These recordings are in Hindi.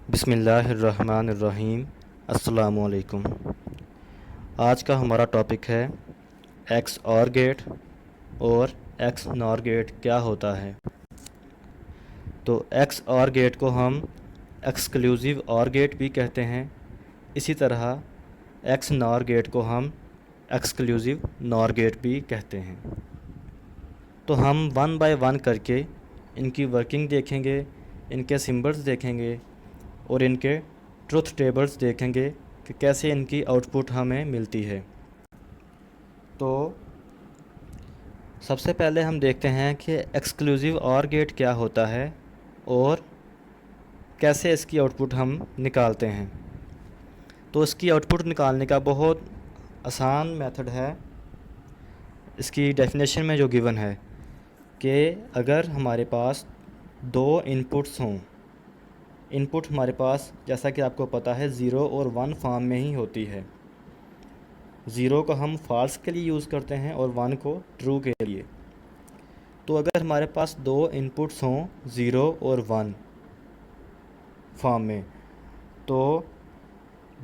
बिस्मिल्लाहिर्रहमानिर्रहीम। अस्सलामुअलैकुम। आज का हमारा टॉपिक है एक्स और गेट और एक्स नॉर गेट क्या होता है। तो एक्स और गेट को हम एक्सक्लूसिव और गेट भी कहते हैं। इसी तरह एक्स नॉर गेट को हम एक्सक्लूसिव नॉर गेट भी कहते हैं। तो हम वन बाय वन करके इनकी वर्किंग देखेंगे, इनके सिंबल्स देखेंगे और इनके ट्रुथ टेबल्स देखेंगे कि कैसे इनकी आउटपुट हमें मिलती है। तो सबसे पहले हम देखते हैं कि एक्सक्लूसिव और गेट क्या होता है और कैसे इसकी आउटपुट हम निकालते हैं। तो इसकी आउटपुट निकालने का बहुत आसान मेथड है। इसकी डेफिनेशन में जो गिवन है कि अगर हमारे पास दो इनपुट्स हों, इनपुट हमारे पास जैसा कि आपको पता है 0 और 1 फॉर्म में ही होती है। 0 को हम फॉल्स के लिए यूज़ करते हैं और 1 को ट्रू के लिए। तो अगर हमारे पास दो इनपुट्स हों 0 और 1 फॉर्म में, तो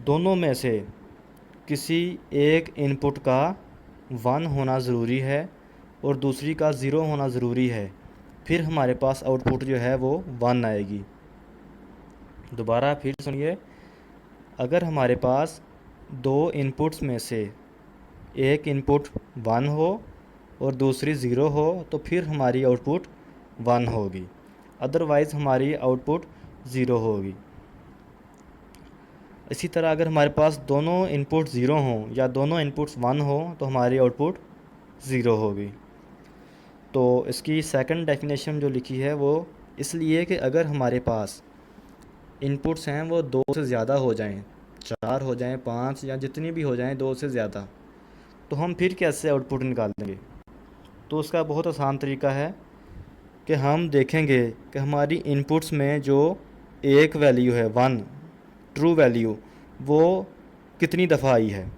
दोनों में से किसी एक इनपुट का 1 होना ज़रूरी है और दूसरी का 0 होना ज़रूरी है। फिर हमारे पास आउटपुट जो है वो 1 आएगी। दोबारा फिर सुनिए, अगर हमारे पास दो इनपुट्स में से एक इनपुट 1 हो और दूसरी 0 हो तो फिर हमारी आउटपुट 1 होगी, अदरवाइज़ हमारी आउटपुट 0 होगी। इसी तरह अगर हमारे पास दोनों इनपुट 0 हों या दोनों इनपुट्स 1 हो तो हमारी आउटपुट 0 होगी। तो इसकी सेकंड डेफिनेशन जो लिखी है वो इसलिए कि अगर हमारे पास इनपुट्स हैं वो दो से ज़्यादा हो जाएं, 4 हो जाएं, 5 या जितनी भी हो जाएं, दो से ज़्यादा, तो हम फिर कैसे आउटपुट निकालेंगे। तो उसका बहुत आसान तरीका है कि हम देखेंगे कि हमारी इनपुट्स में जो एक वैल्यू है 1 ट्रू वैल्यू, वो कितनी दफ़ा आई है।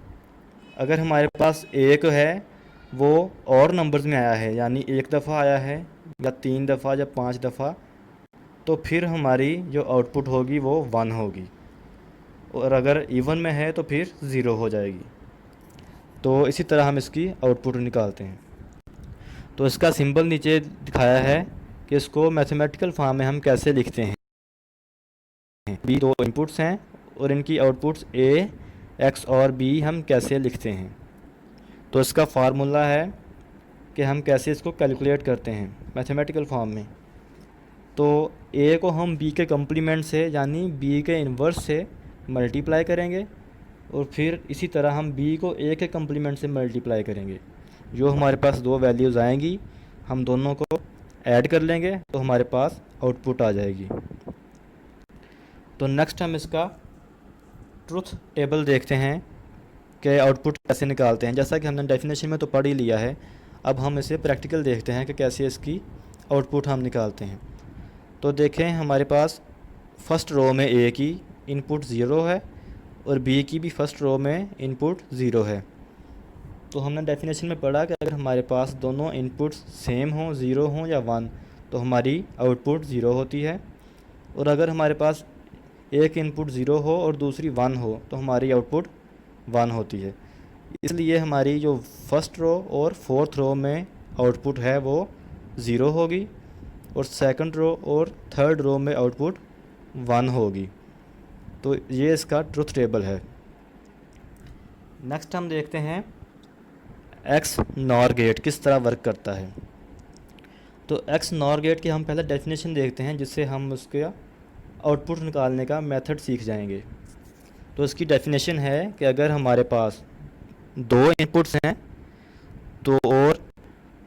अगर हमारे पास एक है वो और नंबर्स में आया है, यानी एक दफ़ा आया है या 3 दफ़ा या 5 दफ़ा, तो फिर हमारी जो आउटपुट होगी वो 1 होगी। और अगर इवन में है तो फिर 0 हो जाएगी। तो इसी तरह हम इसकी आउटपुट निकालते हैं। तो इसका सिंबल नीचे दिखाया है कि इसको मैथमेटिकल फॉर्म में हम कैसे लिखते हैं। बी दो इनपुट्स हैं और इनकी आउटपुट्स ए एक्स और बी हम कैसे लिखते हैं। तो इसका फार्मूला है कि हम कैसे इसको कैलकुलेट करते हैं मैथमेटिकल फॉर्म में। तो ए को हम बी के कम्प्लीमेंट से यानी बी के इन्वर्स से मल्टीप्लाई करेंगे और फिर इसी तरह हम बी को ए के कम्प्लीमेंट से मल्टीप्लाई करेंगे। जो हमारे पास दो वैल्यूज़ आएंगी हम दोनों को ऐड कर लेंगे तो हमारे पास आउटपुट आ जाएगी। तो नेक्स्ट हम इसका ट्रुथ टेबल देखते हैं कि आउटपुट कैसे निकालते हैं। जैसा कि हमने डेफिनेशन में तो पढ़ ही लिया है, अब हम इसे प्रैक्टिकल देखते हैं कि कैसे इसकी आउटपुट हम निकालते हैं। तो देखें, हमारे पास फ़र्स्ट रो में ए की इनपुट 0 है और बी की भी फ़र्स्ट रो में इनपुट 0 है। तो हमने डेफिनेशन में पढ़ा कि अगर हमारे पास दोनों इनपुट्स सेम हों, 0 हों या 1, तो हमारी आउटपुट 0 होती है। और अगर हमारे पास एक इनपुट 0 हो और दूसरी 1 हो तो हमारी आउटपुट 1 होती है। इसलिए हमारी जो फर्स्ट रो और फोर्थ रो में आउटपुट है वो 0 होगी और सेकंड रो और थर्ड रो में आउटपुट 1 होगी। तो ये इसका ट्रुथ टेबल है। नेक्स्ट हम देखते हैं एक्स नॉर गेट किस तरह वर्क करता है। तो एक्स नॉर गेट की हम पहले डेफिनेशन देखते हैं जिससे हम उसके आउटपुट निकालने का मेथड सीख जाएंगे। तो इसकी डेफिनेशन है कि अगर हमारे पास दो इनपुट्स हैं तो और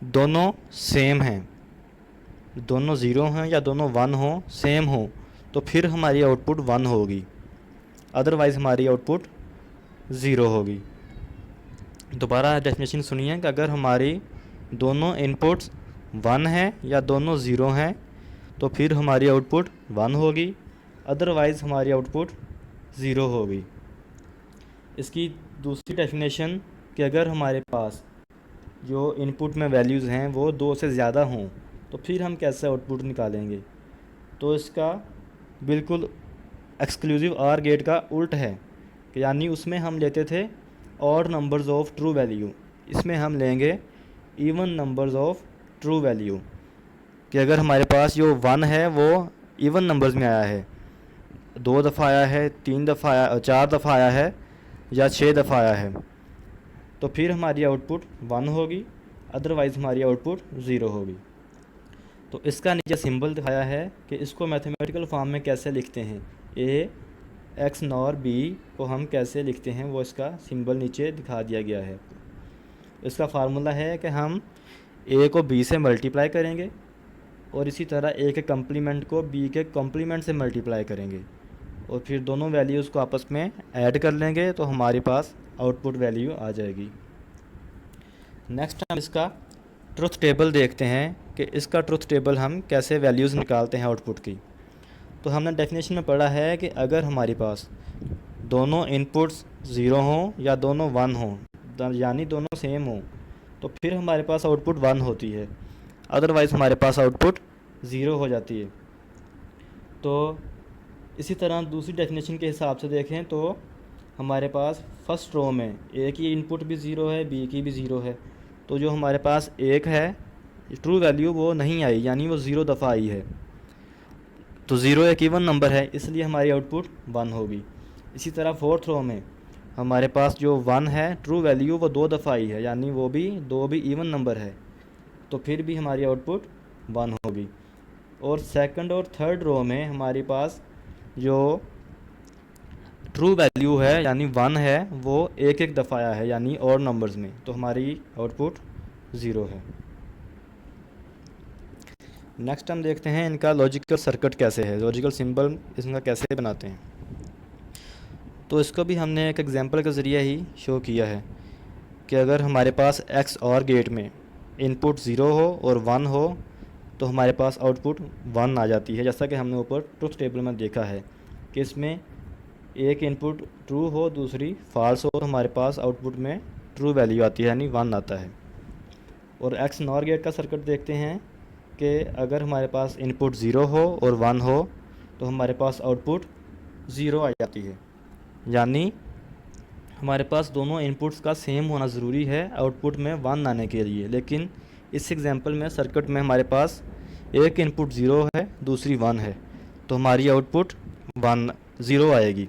दोनों सेम हैं, दोनों 0 हैं या दोनों 1 हों, सेम हों, तो फिर हमारी आउटपुट 1 होगी, अदरवाइज़ हमारी आउटपुट 0 होगी। दोबारा डेफिनेशन सुनिए कि अगर हमारी दोनों इनपुट्स 1 हैं या दोनों 0 हैं तो फिर हमारी आउटपुट 1 होगी, अदरवाइज़ हमारी आउटपुट 0 होगी। इसकी दूसरी डेफिनेशन कि अगर हमारे पास जो इनपुट में वैल्यूज़ हैं वो 2 से ज़्यादा हों तो फिर हम कैसे आउटपुट निकालेंगे। तो इसका बिल्कुल एक्सक्लूसिव आर गेट का उल्ट है, यानी उसमें हम लेते थे odd numbers of true value, इसमें हम लेंगे even numbers of true value. कि अगर हमारे पास जो 1 है वो इवन नंबर्स में आया है, 2 दफ़ा आया है, 3 दफ़ा आया, 4 दफ़ा आया है या 6 दफ़ा आया है, तो फिर हमारी आउटपुट 1 होगी, अदरवाइज़ हमारी आउटपुट 0 होगी। तो इसका नीचे सिंबल दिखाया है कि इसको मैथमेटिकल फॉर्म में कैसे लिखते हैं, ए एक्स नॉर बी को हम कैसे लिखते हैं, वो इसका सिंबल नीचे दिखा दिया गया है। इसका फार्मूला है कि हम ए को बी से मल्टीप्लाई करेंगे और इसी तरह ए के कम्प्लीमेंट को बी के कम्प्लीमेंट से मल्टीप्लाई करेंगे और फिर दोनों वैल्यूज़ को आपस में ऐड कर लेंगे तो हमारे पास आउटपुट वैल्यू आ जाएगी। नेक्स्ट हम इसका ट्रुथ टेबल देखते हैं कि इसका ट्रुथ टेबल हम कैसे वैल्यूज़ निकालते हैं आउटपुट की। तो हमने डेफिनेशन में पढ़ा है कि अगर हमारे पास दोनों इनपुट्स 0 हों या दोनों 1 हों, यानी दोनों सेम हों, तो फिर हमारे पास आउटपुट 1 होती है, अदरवाइज़ हमारे पास आउटपुट 0 हो जाती है। तो इसी तरह दूसरी डेफिनेशन के हिसाब से देखें तो हमारे पास फर्स्ट रो में ए की इनपुट भी 0 है, बी की भी 0 है, तो जो हमारे पास 1 है ट्रू वैल्यू वो नहीं आई, यानी वो 0 दफ़ा आई है। तो 0 एक इवन नंबर है, इसलिए हमारी आउटपुट 1 होगी। इसी तरह फोर्थ रो में हमारे पास जो 1 है ट्रू वैल्यू वो 2 दफ़ा आई है, यानी वो भी 2 भी इवन नंबर है, तो फिर भी हमारी आउटपुट 1 होगी। और सेकंड और थर्ड रो में हमारे पास जो ट्रू वैल्यू है यानी 1 है वो एक एक दफ़ा आया है, यानी और नंबर्स में, तो हमारी आउटपुट 0 है। नेक्स्ट हम देखते हैं इनका लॉजिकल सर्किट कैसे है, लॉजिकल सिंबल इसका कैसे बनाते हैं। तो इसको भी हमने एक एग्जांपल के ज़रिए ही शो किया है कि अगर हमारे पास एक्स और गेट में इनपुट 0 हो और 1 हो तो हमारे पास आउटपुट 1 आ जाती है, जैसा कि हमने ऊपर ट्रुथ टेबल में देखा है कि इसमें एक इनपुट ट्रू हो दूसरी फॉल्स हो तो हमारे पास आउटपुट में ट्रू वैल्यू आती है, यानी 1 आता है। और एक्स नॉर गेट का सर्किट देखते हैं कि अगर हमारे पास इनपुट 0 हो और 1 हो तो हमारे पास आउटपुट 0 आ जाती है, यानी हमारे पास दोनों इनपुट्स का सेम होना ज़रूरी है आउटपुट में 1 आने के लिए। लेकिन इस एग्जांपल में सर्किट में हमारे पास एक इनपुट 0 है दूसरी 1 है, तो हमारी आउटपुट 0 आएगी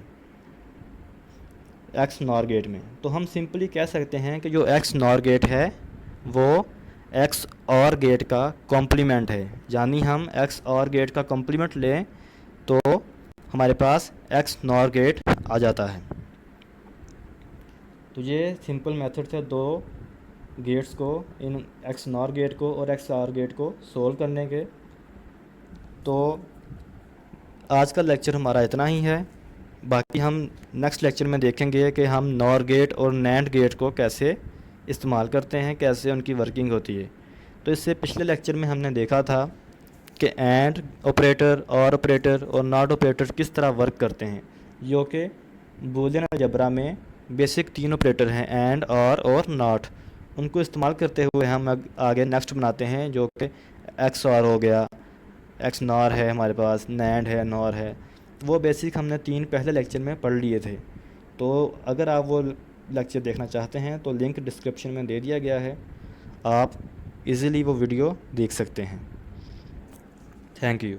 एक्स नॉर गेट में। तो हम सिंपली कह सकते हैं कि जो एक्स नॉर गेट है वो एक्स और गेट का कॉम्प्लीमेंट है, यानी हम एक्स और गेट का कॉम्प्लीमेंट लें तो हमारे पास एक्स नॉर गेट आ जाता है। तो ये सिंपल मेथड थे दो गेट्स को, इन एक्स नॉर गेट को और एक्स आर गेट को सोल्व करने के। तो आज का लेक्चर हमारा इतना ही है, बाकी हम नेक्स्ट लेक्चर में देखेंगे कि हम नॉर गेट और नैंड गेट को कैसे इस्तेमाल करते हैं, कैसे उनकी वर्किंग होती है। तो इससे पिछले लेक्चर में हमने देखा था कि एंड ऑपरेटर, और ऑपरेटर और नॉट ऑपरेटर किस तरह वर्क करते हैं, जो कि बूलियन अलजेब्रा में बेसिक 3 ऑपरेटर हैं, एंड, और नॉट। उनको इस्तेमाल करते हुए हम आगे नेक्स्ट बनाते हैं जो कि एक्स और हो गया, एक्स नॉर है हमारे पास, नैंड है, नॉर है। वो बेसिक हमने 3 पहले लेक्चर में पढ़ लिए थे। तो अगर आप वो लेक्चर देखना चाहते हैं तो लिंक डिस्क्रिप्शन में दे दिया गया है, आप इजीली वो वीडियो देख सकते हैं। Thank you.